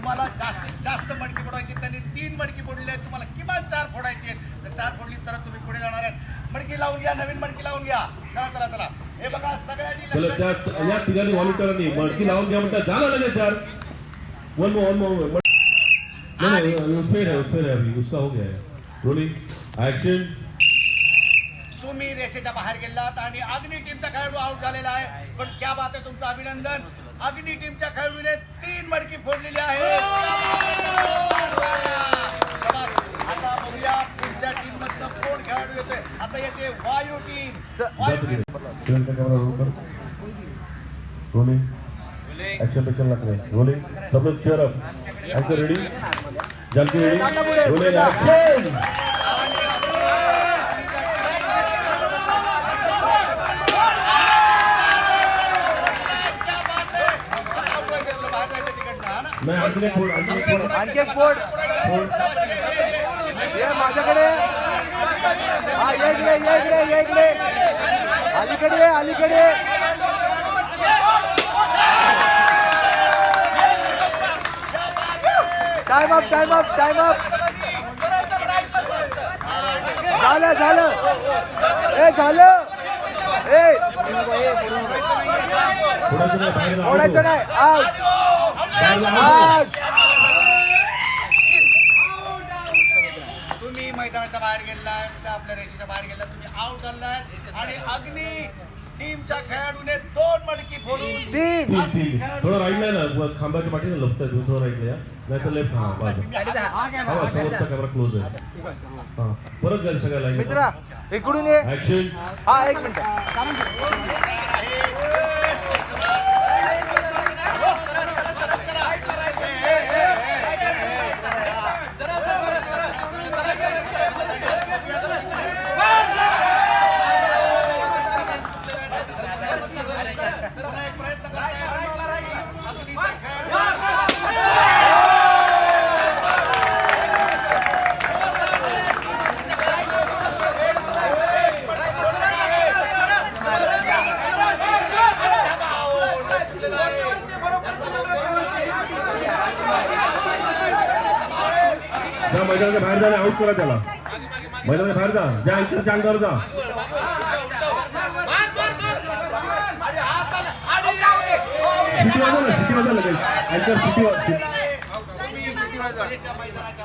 तुम्हाला जास्तीत जास्त मडकी फोडायची, त्यांनी 3 मडकी फोडलेली आहेत, तुम्हाला किमान 4 फोडायची आहेत. तर 4 फोडली तर तुम्ही पुढे जाणार आहेत. मडकी लावून घ्या, नवीन मडकी लावून घ्या. चला चला चला, हे बघा सगळ्यांनी या तिघांनी व्हॉलंटियरांनी मडकी लावून घ्या म्हणतात. झालं लगेच यार. वन मोर नहीं उसमें है अभी उसका हो गया है. Rolling action. तुम्ही रेषेच्या बाहेर गेलात आणि अग्नी टीमचा खेळाडू आउट झालेला आहे. पण क्या बात आहे, तुमचं अभिनंदन. अग्नी टीमच्या खेळाडूने 3 मडकी फोडलेली आहे. आता बघूया पुढच्या टीम मधनं कोण खेळाडू येतोय. आता येते वायू टीम. रोलिंग एक्शन पे चलना है. रोलिंग सब लोग चेयर अप. Action ready. जल्दी रेडी. Rolling action. मैं आणखी एक बोर्ड ये माझ्याकडे. हा ये इकडे अलीकडे टाइम अप झालं ओढायचं नाही. आउट. तुम्ही मैदानाच्या बाहेर गेलात, आपल्या रेषेच्या बाहेर गेलात, तुम्ही आउट झालात. आणि अग्नी टीमच्या खेळाडूने 2 मडकी फोडून थोडं राईट नाही ना, खांबाच्या पाठीला लपतंय. थोडं राईट या, नाही तर लेफ्ट. हा समोरचा कॅमेरा क्लोज आहे. हा परत जाईल सगळ्या लाईन. मित्रा इकडून ये. ऍक्शन. हा 1 मिनिट. मैदानाच्या बाहेर जाणे आउट करा त्याला. मैदानाच्या बाहेर जा. ज्या अंगाच्या अंगावर जा.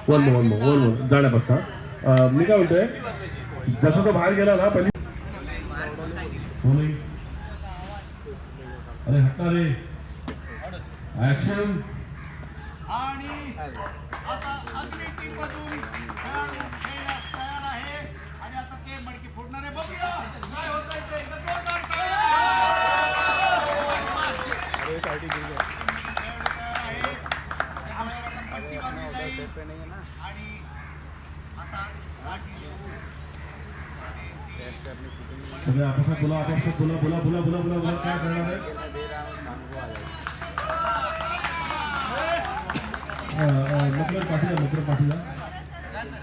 वन मोर जाण्यापासून मी काय म्हणतोय, जसं तो बाहेर गेला ना पहिली. अरे हट्टा रे. ऍक्शन. आणि आता अग्नी टीम मधून खेळाडू खेळण्यास तयार आहे. आणि आता ते मडकी फोडणार आहे. बघूया काय होत आहे. पट्टी बांधली जाईल. आणि आता बोला काय करणार आहे. मकर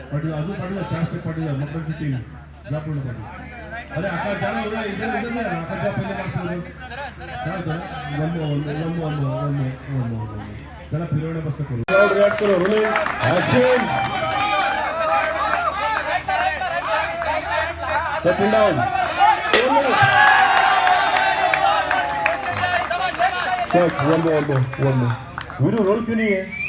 पाटीला अजून पाटीला 4 स्टेप पाटीला मकरची टीम जा पूर्ण पाटील. अरे आकाश जाना एवढा इधर नाही. आकाश जा पहिले वन त्याला फिरवण्यापासून करू. रिॲक्ट करू. Rolling action. Cutting down. One more. Veeru roll क्यों नहीं है.